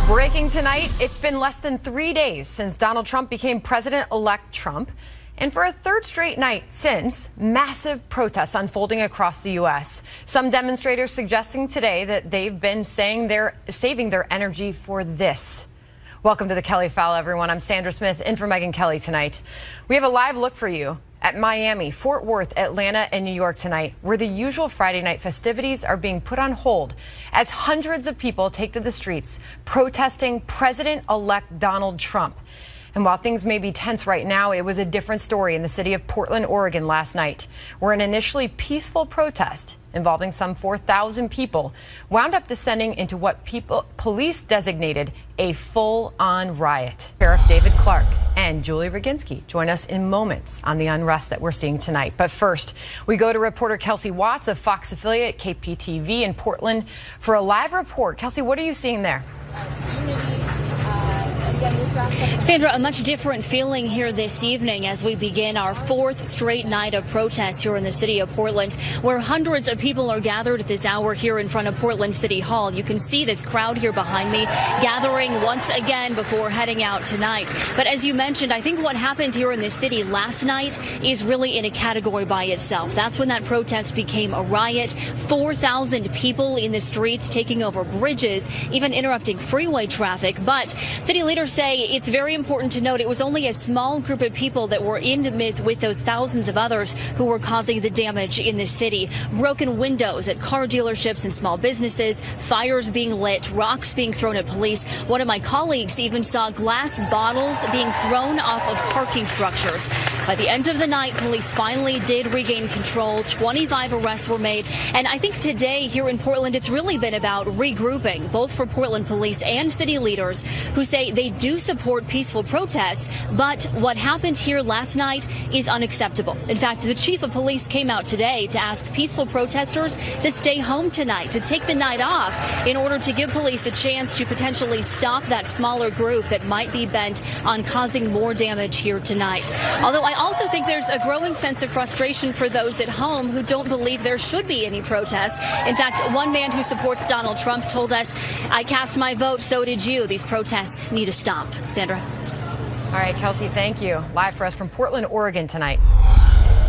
Breaking tonight, it's been less than 3 days since Donald Trump became President-elect Trump. And for a third straight night since, massive protests unfolding across the U.S. Some demonstrators suggesting today that they've been saying they're saving their energy for this. Welcome to the Kelly File, everyone. I'm Sandra Smith, in for Megyn Kelly tonight. We have a live look for you at Miami, Fort Worth, Atlanta, and New York tonight, where the usual Friday night festivities are being put on hold as hundreds of people take to the streets protesting President-elect Donald Trump. And while things may be tense right now, it was a different story in the city of Portland, Oregon last night, where an initially peaceful protest involving some 4,000 people wound up descending into what police designated a full-on riot. Sheriff David Clarke and Julie Roginski join us in moments on the unrest that we're seeing tonight. But first, we go to reporter Kelsey Watts of Fox affiliate KPTV in Portland for a live report. Kelsey, what are you seeing there? Sandra, a much different feeling here this evening as we begin our fourth straight night of protests here in the city of Portland, where hundreds of people are gathered at this hour here in front of Portland City Hall. You can see this crowd here behind me gathering once again before heading out tonight. But as you mentioned, I think what happened here in the city last night is really in a category by itself. That's when that protest became a riot. 4,000 people in the streets taking over bridges, even interrupting freeway traffic. But city leaders say it's very important to note it was only a small group of people that were in the midst with those thousands of others who were causing the damage in the city. Broken windows at car dealerships and small businesses, fires being lit, rocks being thrown at police. One of my colleagues even saw glass bottles being thrown off of parking structures. By the end of the night, police finally did regain control. 25 arrests were made. And I think today here in Portland, it's really been about regrouping, both for Portland police and city leaders who say they do support peaceful protests, but what happened here last night is unacceptable. In fact, the chief of police came out today to ask peaceful protesters to stay home tonight, to take the night off in order to give police a chance to potentially stop that smaller group that might be bent on causing more damage here tonight. Although I also think there's a growing sense of frustration for those at home who don't believe there should be any protests. In fact, one man who supports Donald Trump told us, "I cast my vote, so did you. These protests need to stop." Sandra. All right, Kelsey, thank you. Live for us from Portland, Oregon tonight.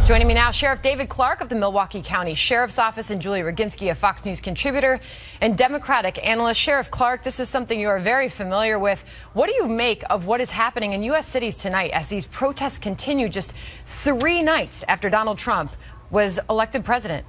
Joining me now, Sheriff David Clarke of the Milwaukee County Sheriff's Office and Julie Roginski, a Fox News contributor and Democratic analyst. Sheriff Clarke, this is something you are very familiar with. What do you make of what is happening in U.S. cities tonight as these protests continue just 3 nights after Donald Trump was elected president?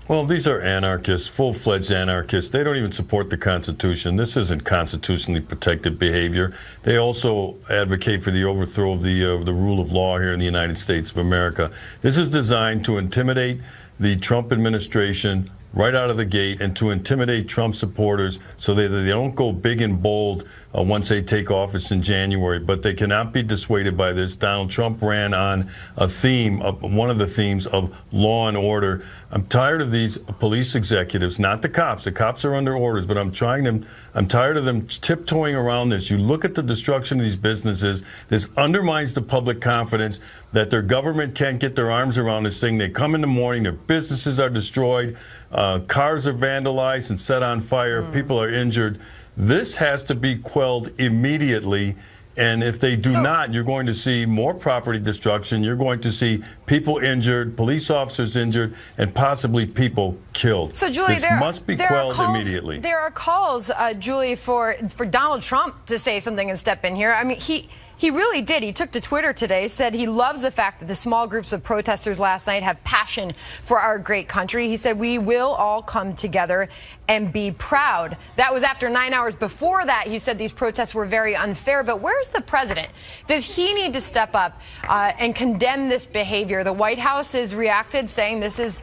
Well, these are anarchists, full-fledged anarchists. They don't even support the Constitution. This isn't constitutionally protected behavior. They also advocate for the overthrow of the rule of law here in the United States of America. This is designed to intimidate the Trump administration right out of the gate and to intimidate Trump supporters so that they don't go big and bold once they take office in January. But they cannot be dissuaded by this. Donald Trump ran on a theme, one of the themes of law and order. I'm tired of these police executives, not the cops. The cops are under orders, but I'm tired of them tiptoeing around this. You look at the destruction of these businesses. This undermines the public confidence that their government can't get their arms around this thing. They come in the morning, their businesses are destroyed, cars are vandalized and set on fire, people are injured. This has to be quelled immediately. And if they do not, you're going to see more property destruction. You're going to see people injured, police officers injured, and possibly people killed. So, Julie, this must be quelled immediately. There are calls, Julie, for Donald Trump to say something and step in here. I mean, he really did. He took to Twitter today, said he loves the fact that the small groups of protesters last night have passion for our great country. He said, "We will all come together and be proud." That was after 9 hours before that. He said these protests were very unfair. But where's the president? Does he need to step up and condemn this behavior? The White House has reacted, saying this is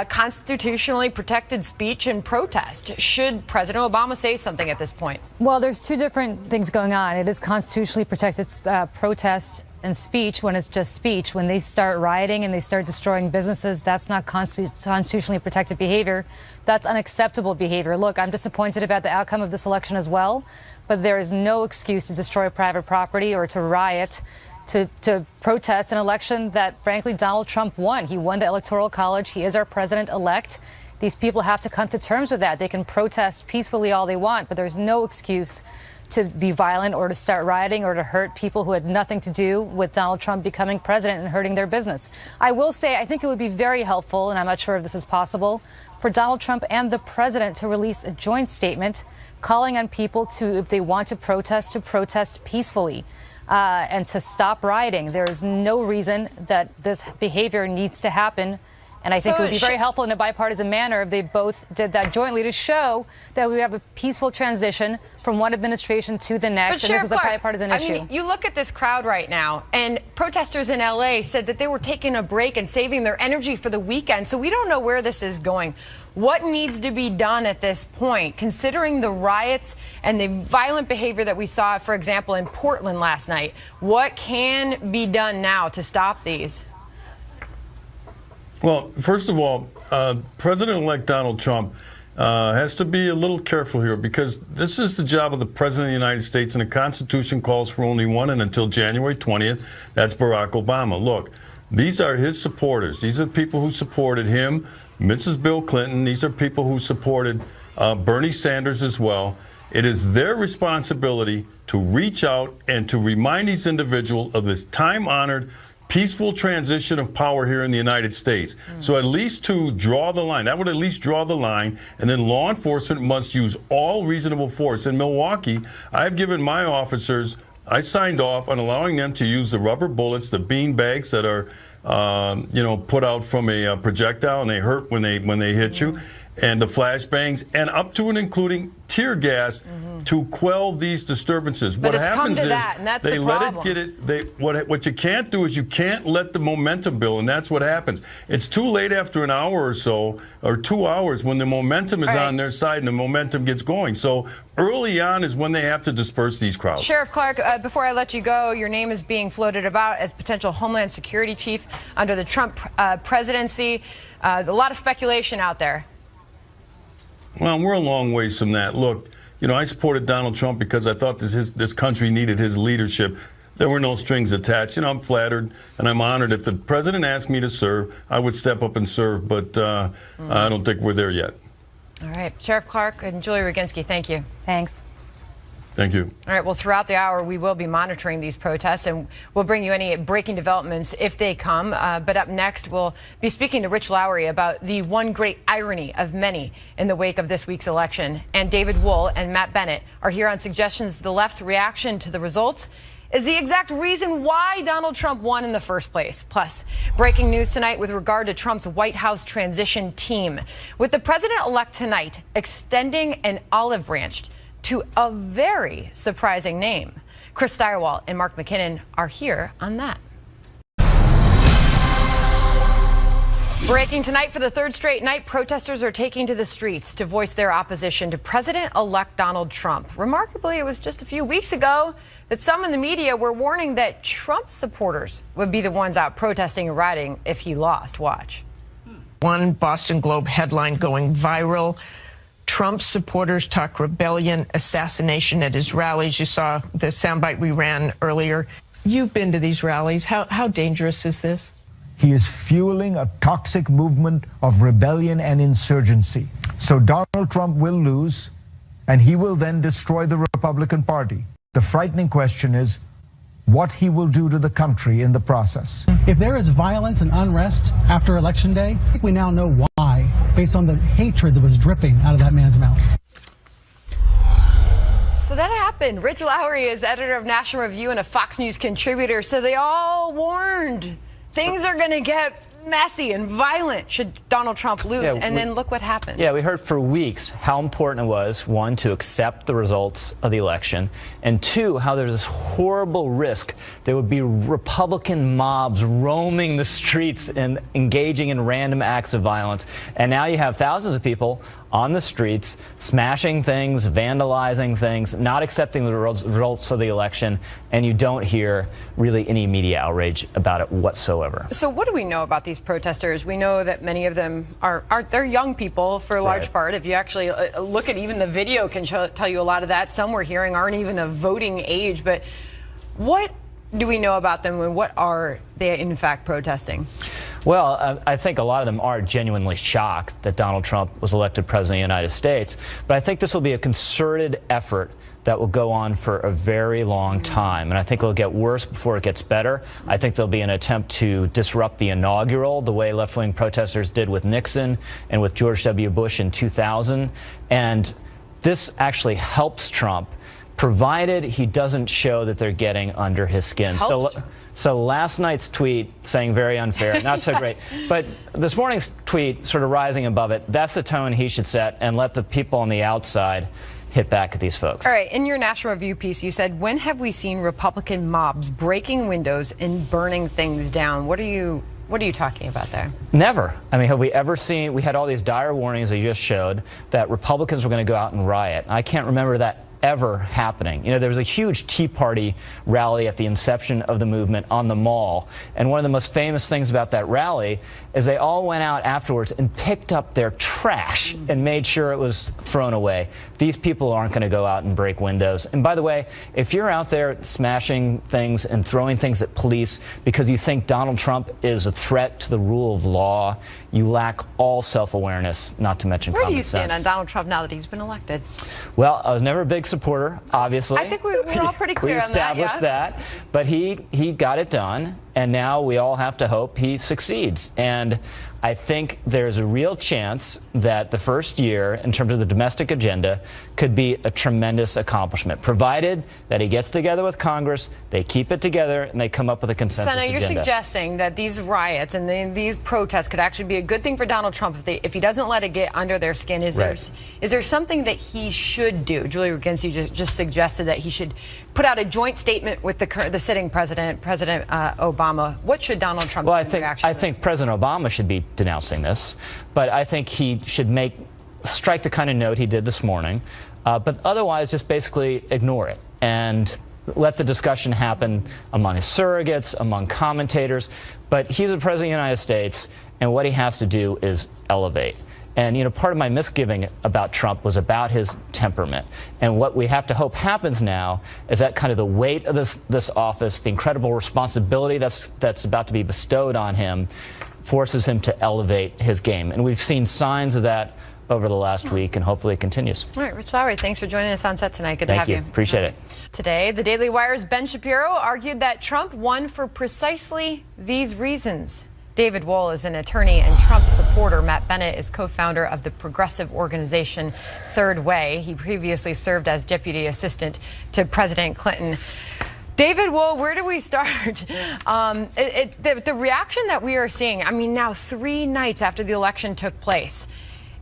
constitutionally protected speech and protest. Should President Obama say something at this point? Well, there's two different things going on. It is constitutionally protected protest and speech when it's just speech. When they start rioting and they start destroying businesses, that's not constitutionally protected behavior. That's unacceptable behavior. Look, I'm disappointed about the outcome of this election as well, but there is no excuse to destroy private property or to riot, to protest an election that, frankly, Donald Trump won. He won the Electoral College. He is our president-elect. These people have to come to terms with that. They can protest peacefully all they want, but there's no excuse to be violent or to start rioting or to hurt people who had nothing to do with Donald Trump becoming president and hurting their business. I will say, I think it would be very helpful, and I'm not sure if this is possible, for Donald Trump and the president to release a joint statement calling on people to, if they want to protest peacefully and to stop rioting. There's no reason that this behavior needs to happen. And I think it would be very helpful in a bipartisan manner if they both did that jointly to show that we have a peaceful transition from one administration to the next. And this is a bipartisan issue. I mean, you look at this crowd right now, and protesters in L.A. said that they were taking a break and saving their energy for the weekend. So we don't know where this is going. What needs to be done at this point, considering the riots and the violent behavior that we saw, for example, in Portland last night? What can be done now to stop these? Well, first of all, President-elect Donald Trump has to be a little careful here, because this is the job of the President of the United States, and the Constitution calls for only one, and until January 20th, that's Barack Obama. Look, these are his supporters. These are people who supported him, Mrs. Bill Clinton. These are people who supported Bernie Sanders as well. It is their responsibility to reach out and to remind these individuals of this time-honored peaceful transition of power here in the United States. So at least to draw the line, that would at least draw the line, and then law enforcement must use all reasonable force. In Milwaukee, I've given my officers, I signed off on allowing them to use the rubber bullets, the bean bags that are, put out from a projectile, and they hurt when they hit you, and the flashbangs, and up to and including tear gas to quell these disturbances. But what it's come happens to is that, and that's they the let problem. it get it. What you can't do is you can't let the momentum build, and that's what happens. It's too late after an hour or so, or 2 hours, when the momentum is on their side and the momentum gets going. So early on is when they have to disperse these crowds. Sheriff Clark, before I let you go, your name is being floated about as potential Homeland Security chief under the Trump presidency. A lot of speculation out there. Well, we're a long ways from that. Look, I supported Donald Trump because I thought this country needed his leadership. There were no strings attached. I'm flattered and I'm honored. If the president asked me to serve, I would step up and serve, but I don't think we're there yet. All right. Sheriff Clark and Julie Roginski, thank you. Thanks. Thank you. All right. Well, throughout the hour, we will be monitoring these protests, and we'll bring you any breaking developments if they come. But up next, we'll be speaking to Rich Lowry about the one great irony of many in the wake of this week's election. And David Wool and Matt Bennett are here on suggestions the left's reaction to the results is the exact reason why Donald Trump won in the first place. Plus, breaking news tonight with regard to Trump's White House transition team, with the president-elect tonight extending an olive branch to a very surprising name. Chris Steyerwalt and Mark McKinnon are here on that. Breaking tonight for the third straight night, protesters are taking to the streets to voice their opposition to President-elect Donald Trump. Remarkably, it was just a few weeks ago that some in the media were warning that Trump supporters would be the ones out protesting and rioting if he lost. Watch. One Boston Globe headline going viral: Trump supporters talk rebellion, assassination at his rallies. You saw the soundbite we ran earlier. You've been to these rallies. How dangerous is this? He is fueling a toxic movement of rebellion and insurgency. So Donald Trump will lose, and he will then destroy the Republican Party. The frightening question is what he will do to the country in the process. If there is violence and unrest after Election Day, I think we now know why, based on the hatred that was dripping out of that man's mouth. So that happened. Rich Lowry is editor of National Review and a Fox News contributor. So they all warned things are going to get messy and violent should Donald Trump lose. And then look what happened. Yeah, we heard for weeks how important it was, one, to accept the results of the election, and two, how there's this horrible risk there would be Republican mobs roaming the streets and engaging in random acts of violence. And now you have thousands of people on the streets, smashing things, vandalizing things, not accepting the results of the election, and you don't hear really any media outrage about it whatsoever. So what do we know about these protesters? We know that many of them they're young people for a large part. If you actually look at even the video can tell you a lot of that. Some we're hearing aren't even of voting age. But what do we know about them, and what are they in fact protesting? Well, I think a lot of them are genuinely shocked that Donald Trump was elected president of the United States. But I think this will be a concerted effort that will go on for a very long time. And I think it'll get worse before it gets better. I think there'll be an attempt to disrupt the inaugural, the way left-wing protesters did with Nixon and with George W. Bush in 2000. And this actually helps Trump, provided he doesn't show that they're getting under his skin. So last night's tweet saying very unfair, not so great. But this morning's tweet sort of rising above it, that's the tone he should set and let the people on the outside hit back at these folks. All right, in your National Review piece, you said, when have we seen Republican mobs breaking windows and burning things down? What are you talking about there? Never. I mean, have we ever seen, we had all these dire warnings that you just showed that Republicans were going to go out and riot. I can't remember that ever happening. You know, there was a huge Tea Party rally at the inception of the movement on the Mall, and one of the most famous things about that rally is they all went out afterwards and picked up their trash and made sure it was thrown away. These people aren't going to go out and break windows. And by the way, if you're out there smashing things and throwing things at police because you think Donald Trump is a threat to the rule of law, you lack all self-awareness, not to mention common sense. Where do you stand on Donald Trump now that he's been elected? Well, I was never a big supporter, obviously. I think we're all pretty clear on that. We established that. But he got it done, and now we all have to hope he succeeds. And I think there's a real chance that the first year, in terms of the domestic agenda, could be a tremendous accomplishment, provided that he gets together with Congress, they keep it together, and they come up with a consensus Senator, agenda. you're suggesting that these riots and these protests could actually be a good thing for Donald Trump if he doesn't let it get under their skin. Is there something that he should do? Julie Regency just suggested that he should put out a joint statement with the sitting president, President Obama. What should Donald Trump do? I think President Obama should be denouncing this, but I think he should strike the kind of note he did this morning, but otherwise just basically ignore it and let the discussion happen among his surrogates, among commentators. But he's the president of the United States, and what he has to do is elevate. And, you know, part of my misgiving about Trump was about his temperament. And what we have to hope happens now is that kind of the weight of this office, the incredible responsibility that's about to be bestowed on him, forces him to elevate his game. And we've seen signs of that over the last week, and hopefully it continues. All right, Rich Lowry, thanks for joining us on set tonight. Good to have you. Thank you. Appreciate it. Today, the Daily Wire's Ben Shapiro argued that Trump won for precisely these reasons. David Wohl is an attorney and Trump supporter. Matt Bennett is co-founder of the progressive organization Third Way. He previously served as deputy assistant to President Clinton. David Wohl, where do we start? The reaction that we are seeing, I mean, now 3 nights after the election took place,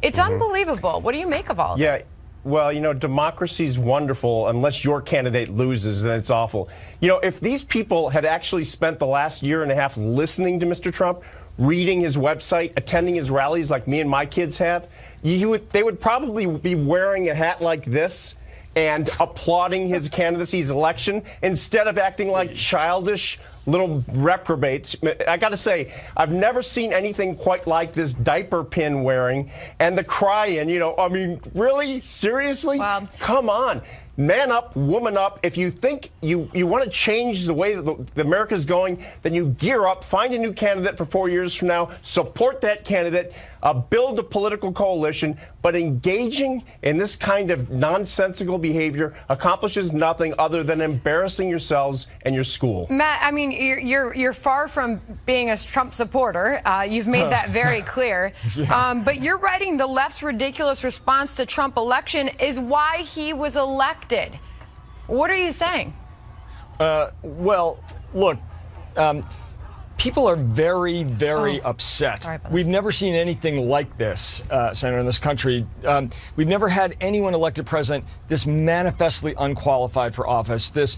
it's unbelievable. What do you make of all of it? Well, you know, democracy's wonderful unless your candidate loses, then it's awful. You know, if these people had actually spent the last year and a half listening to Mr. Trump, reading his website, attending his rallies like me and my kids have, they would probably be wearing a hat like this and applauding his candidacy's election instead of acting like childish little reprobates. I got to say, I've never seen anything quite like this diaper pin wearing and the crying. You know, I mean, really? Seriously? Wow. Come on. Man up, woman up. If you think you want to change the way that America's going, then you gear up, find a new candidate for 4 years from now, support that candidate, build a political coalition. But engaging in this kind of nonsensical behavior accomplishes nothing other than embarrassing yourselves and your school. Matt, I mean, you're far from being a Trump supporter. You've made that very clear. But you're writing the left's ridiculous response to Trump election is why he was elected. What are you saying? Well, look, people are very, very upset. We've never seen anything like this, Senator, in this country. We've never had anyone elected president this manifestly unqualified for office, this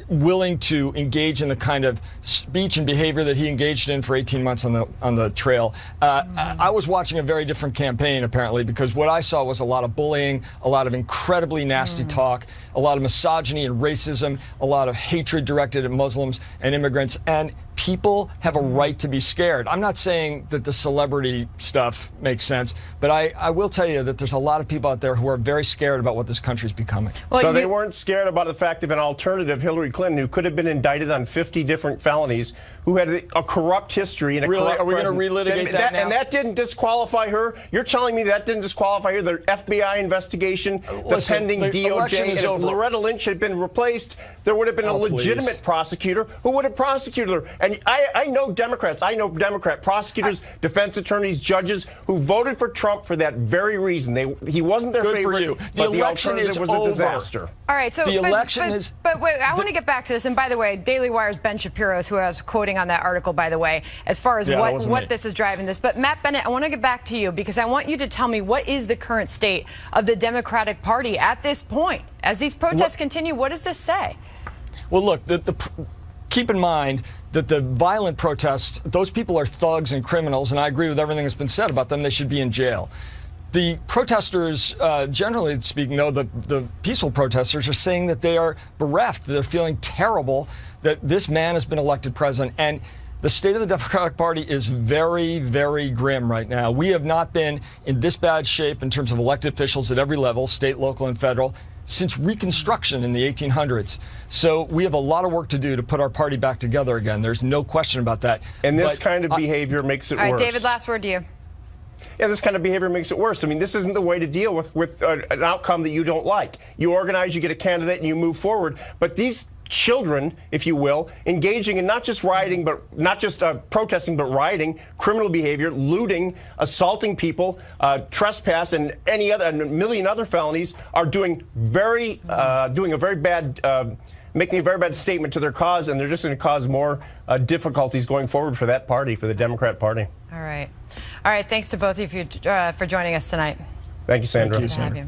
willing to engage in the kind of speech and behavior that he engaged in for 18 months on the trail. I was watching a very different campaign, apparently, because what I saw was a lot of bullying, a lot of incredibly nasty talk, a lot of misogyny and racism, a lot of hatred directed at Muslims and immigrants, and people have a right to be scared. I'm not saying that the celebrity stuff makes sense, but I will tell you that there's a lot of people out there who are very scared about what this country's becoming. Well, so they weren't scared about the fact of an alternative, Hillary Clinton, who could have been indicted on 50 different felonies, who had a corrupt history and a Really? corrupt Are we going to president. relitigate that now? And that didn't disqualify her? You're telling me that didn't disqualify her? The FBI investigation, the pending DOJ, and if Loretta Lynch had been replaced, there would have been a legitimate prosecutor who would have prosecuted her. And I know Democrats. I know Democrat prosecutors, defense attorneys, judges who voted for Trump for that very reason. He wasn't their favorite, for you. but the alternative was a disaster. All right, so the election is. But wait, I want to get back to this. And by the way, Daily Wire's Ben Shapiro is who I was quoting on that article, by the way, as far as what this is driving this. But Matt Bennett, I want to get back to you because I want you to tell me what is the current state of the Democratic Party at this point. As these protests continue, what does this say? Well, look, keep in mind that the violent protests, those people are thugs and criminals, and I agree with everything that's been said about them. They should be in jail. The protesters, generally speaking, though, the peaceful protesters are saying that they are bereft. They're feeling terrible that this man has been elected president. And the state of the Democratic Party is very, very grim right now. We have not been in this bad shape in terms of elected officials at every level, state, local, and federal, since Reconstruction in the 1800s. So we have a lot of work to do to put our party back together again. There's no question about that. And this kind of behavior makes it worse. All right, David, last word to you. Yeah, this kind of behavior makes it worse. I mean, this isn't the way to deal with an outcome that you don't like. You organize, you get a candidate, and you move forward. But these children, if you will, engaging in not just rioting, but not just protesting, but rioting, criminal behavior, looting, assaulting people, trespass, and a million other felonies, are doing a very bad. Making a very bad statement to their cause, and they're just going to cause more difficulties going forward for that party, for the Democrat Party. All right. All right. Thanks to both of you for joining us tonight. Thank you, Sandra. Thank you, Sandra. All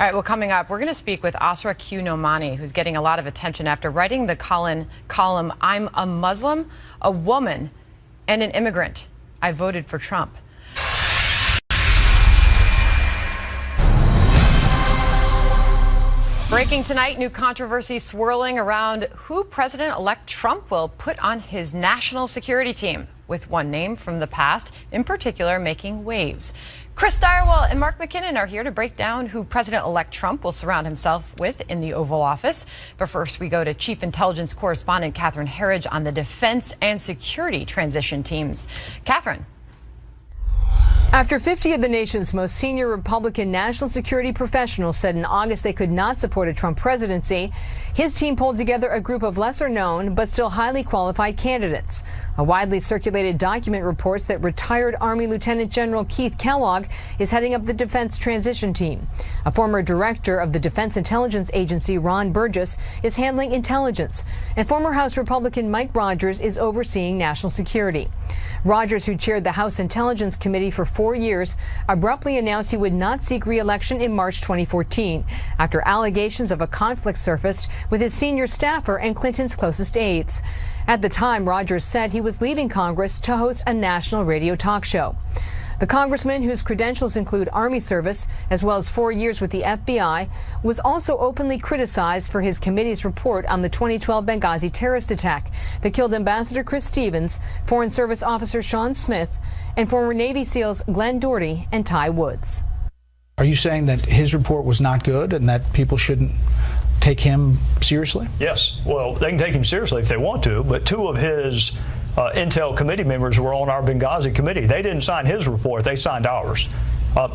right. Well, coming up, we're going to speak with Asra Q. Nomani, who's getting a lot of attention after writing the column, "I'm a Muslim, a woman, and an immigrant. I voted for Trump." Breaking tonight, new controversy swirling around who President-elect Trump will put on his national security team, with one name from the past in particular making waves. Chris Stirewalt and Mark McKinnon are here to break down who President-elect Trump will surround himself with in the Oval Office. But first, we go to Chief Intelligence Correspondent Catherine Herridge on the defense and security transition teams. Catherine. After 50 of the nation's most senior Republican national security professionals said in August they could not support a Trump presidency, his team pulled together a group of lesser known but still highly qualified candidates. A widely circulated document reports that retired Army Lieutenant General Keith Kellogg is heading up the defense transition team. A former director of the Defense Intelligence Agency, Ron Burgess, is handling intelligence, and former House Republican Mike Rogers is overseeing national security. Rogers, who chaired the House Intelligence Committee for 4 years, abruptly announced he would not seek re-election in March 2014 after allegations of a conflict surfaced with his senior staffer and Clinton's closest aides. At the time, Rogers said he was leaving Congress to host a national radio talk show. The congressman, whose credentials include Army service as well as 4 years with the FBI, was also openly criticized for his committee's report on the 2012 Benghazi terrorist attack that killed Ambassador Chris Stevens, Foreign Service Officer Sean Smith, and former Navy SEALs Glenn Doherty and Ty Woods. Are you saying that his report was not good and that people shouldn't take him seriously? Yes. Well, they can take him seriously if they want to, but two of his Intel committee members were on our Benghazi committee. They didn't sign his report, they signed ours.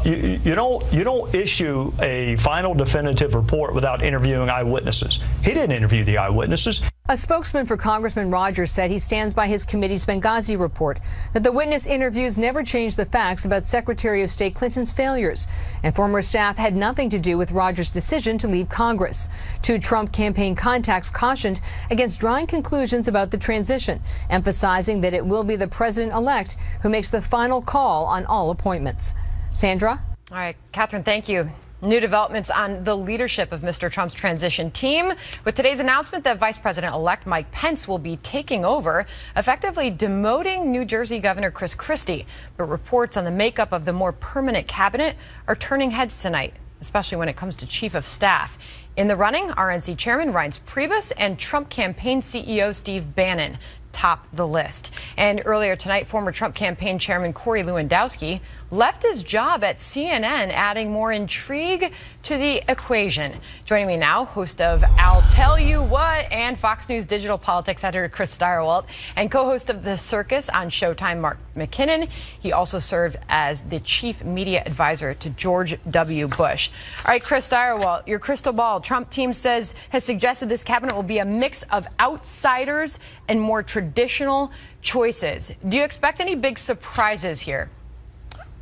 You don't issue a final definitive report without interviewing eyewitnesses. He didn't interview the eyewitnesses. A spokesman for Congressman Rogers said he stands by his committee's Benghazi report, that the witness interviews never changed the facts about Secretary of State Clinton's failures, and former staff had nothing to do with Rogers' decision to leave Congress. Two Trump campaign contacts cautioned against drawing conclusions about the transition, emphasizing that it will be the president-elect who makes the final call on all appointments. Sandra? All right, Catherine, thank you. New developments on the leadership of Mr. Trump's transition team, with today's announcement that Vice President-elect Mike Pence will be taking over, effectively demoting New Jersey Governor Chris Christie. But reports on the makeup of the more permanent cabinet are turning heads tonight, especially when it comes to Chief of Staff. In the running, RNC Chairman Reince Priebus and Trump campaign CEO Steve Bannon top the list. And earlier tonight, former Trump campaign chairman Corey Lewandowski left his job at CNN, adding more intrigue to the equation. Joining me now, host of I'll Tell You What and Fox News digital politics editor Chris Stirewalt, and co-host of The Circus on Showtime, Mark McKinnon. He also served as the chief media advisor to George W. Bush. All right, Chris Stirewalt, your crystal ball. Trump team has suggested this cabinet will be a mix of outsiders and more traditional choices. Do you expect any big surprises here?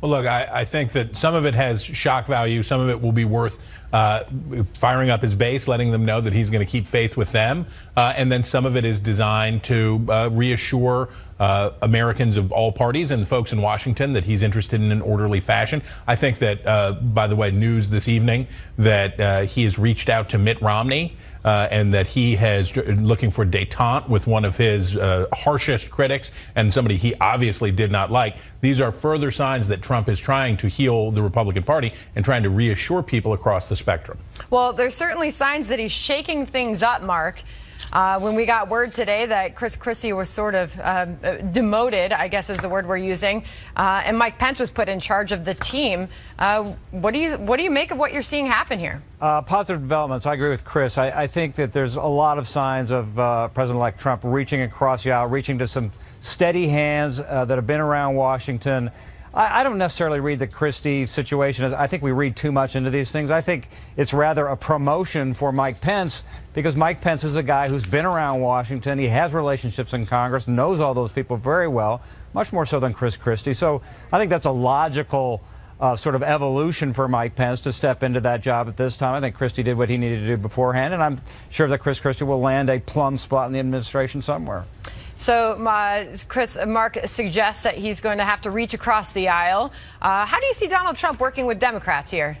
Well, look, I think that some of it has shock value. Some of it will be worth firing up his base, letting them know that he's going to keep faith with them. And then some of it is designed to reassure Americans of all parties and folks in Washington that he's interested in an orderly fashion. I think that, by the way, news this evening that he has reached out to Mitt Romney and that he has looking for détente with one of his harshest critics and somebody he obviously did not like. These are further signs that Trump is trying to heal the Republican Party and trying to reassure people across the spectrum. Well, there's certainly signs that he's shaking things up, Mark. When we got word today that Chris Christie was sort of demoted, I guess is the word we're using, and Mike Pence was put in charge of the team. What do you make of what you're seeing happen here? Positive developments. I agree with Chris. I think that there's a lot of signs of President-elect Trump reaching across the aisle, reaching to some steady hands that have been around Washington. I don't necessarily read the Christie situation as I think we read too much into these things. I think it's rather a promotion for Mike Pence because Mike Pence is a guy who's been around Washington. He has relationships in Congress, knows all those people very well, much more so than Chris Christie. So I think that's a logical sort of evolution for Mike Pence to step into that job at this time. I think Christie did what he needed to do beforehand, and I'm sure that Chris Christie will land a plum spot in the administration somewhere. So, Mark suggests that he's going to have to reach across the aisle. How do you see Donald Trump working with Democrats here?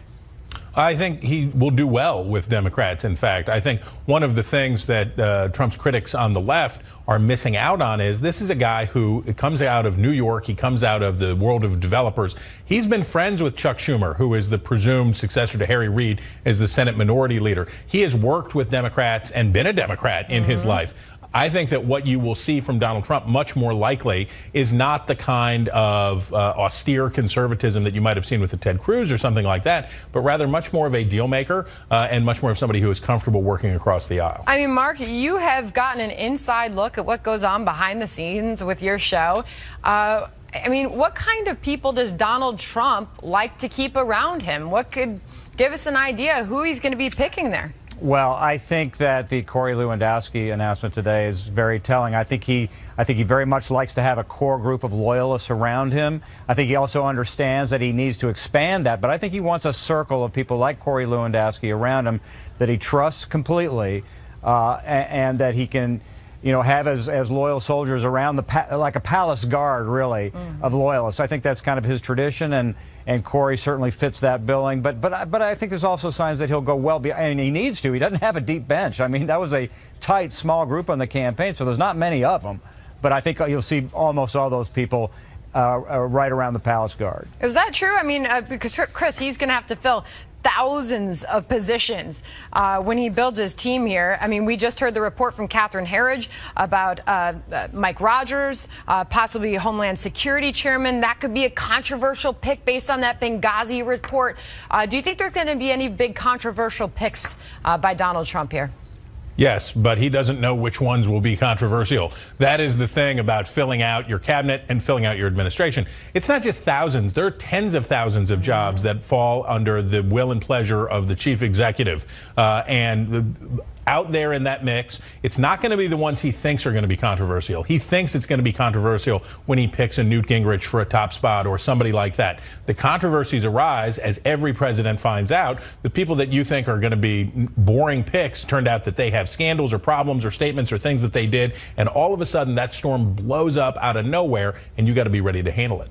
I think he will do well with Democrats. In fact, I think one of the things that Trump's critics on the left are missing out on is this is a guy who comes out of New York. He comes out of the world of developers. He's been friends with Chuck Schumer, who is the presumed successor to Harry Reid as the Senate Minority Leader. He has worked with Democrats and been a Democrat in his life. I think that what you will see from Donald Trump much more likely is not the kind of austere conservatism that you might have seen with the Ted Cruz or something like that, but rather much more of a deal maker and much more of somebody who is comfortable working across the aisle. I mean, Mark, you have gotten an inside look at what goes on behind the scenes with your show. I mean, what kind of people does Donald Trump like to keep around him? What could give us an idea who he's going to be picking there? Well, I think that the Corey Lewandowski announcement today is very telling. I think he very much likes to have a core group of loyalists around him. I think he also understands that he needs to expand that, but I think he wants a circle of people like Corey Lewandowski around him that he trusts completely, and that he can, have as loyal soldiers around like a palace guard, really, of loyalists. I think that's kind of his tradition, and Corey certainly fits that billing. But I think there's also signs that he'll go well beyond, and he needs to. He doesn't have a deep bench. I mean, that was a tight, small group on the campaign, so there's not many of them. But I think you'll see almost all those people right around the palace guard. Is that true? I mean, because Chris, he's going to have to fill thousands of positions when he builds his team here. I mean, we just heard the report from Catherine Herridge about Mike Rogers, possibly Homeland Security Chairman. That could be a controversial pick based on that Benghazi report. Do you think there are going to be any big controversial picks by Donald Trump here? Yes, but he doesn't know which ones will be controversial. That is the thing about filling out your cabinet and filling out your administration. It's not just thousands. There are tens of thousands of jobs that fall under the will and pleasure of the chief executive. Out there in that mix, it's not going to be the ones he thinks are going to be controversial. He thinks it's going to be controversial when he picks a Newt Gingrich for a top spot or somebody like that. The controversies arise as every president finds out. The people that you think are going to be boring picks turned out that they have scandals or problems or statements or things that they did, and all of a sudden that storm blows up out of nowhere, and you got to be ready to handle it.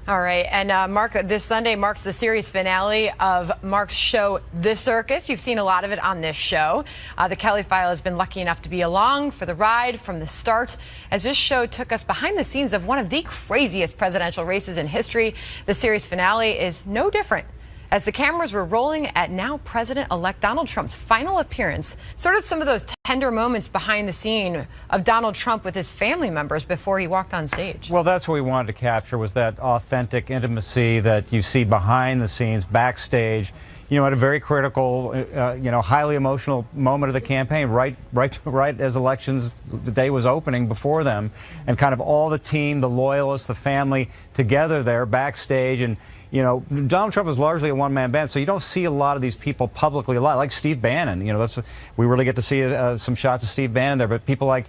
All right, and Mark, this Sunday marks the series finale of Mark's show, The Circus. You've seen a lot of it on this show. The Kelly File has been lucky enough to be along for the ride from the start, as this show took us behind the scenes of one of the craziest presidential races in history. The series finale is no different. as the cameras were rolling at now President-elect Donald Trump's final appearance, sort of some of those tender moments behind the scene of Donald Trump with his family members before he walked on stage. Well, that's what we wanted to capture, was that authentic intimacy that you see behind the scenes, backstage, you know, at a very critical, highly emotional moment of the campaign, right as elections, the day was opening before them, and kind of all the team, the loyalists, the family together there backstage. And, you know, Donald Trump is largely a one-man band, so you don't see a lot of these people publicly a lot, like Steve Bannon. You know, we really get to see some shots of Steve Bannon there, but people like,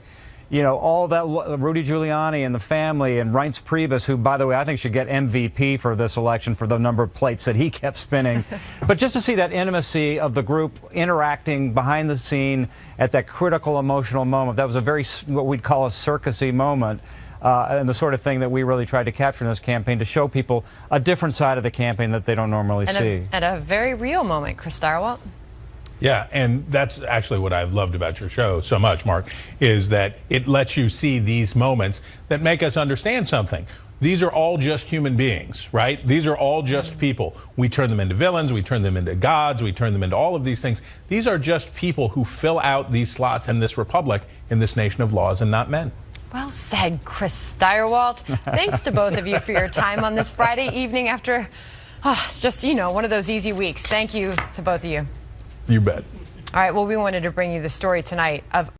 you know, all that, Rudy Giuliani and the family, and Reince Priebus, who, by the way, I think should get MVP for this election for the number of plates that he kept spinning. But just to see that intimacy of the group interacting behind the scene at that critical emotional moment, that was a very, what we'd call a circusy moment. And the sort of thing that we really tried to capture in this campaign, to show people a different side of the campaign that they don't normally see. At a very real moment, Chris Stirewalt. Yeah, and that's actually what I've loved about your show so much, Mark, is that it lets you see these moments that make us understand something. These are all just human beings, right? These are all just people. We turn them into villains, we turn them into gods, we turn them into all of these things. These are just people who fill out these slots in this republic, in this nation of laws, and not men. Well said, Chris Stirewalt. Thanks to both of you for your time on this Friday evening after just, you know, one of those easy weeks. Thank you to both of you. You bet. All right, well, we wanted to bring you the story tonight of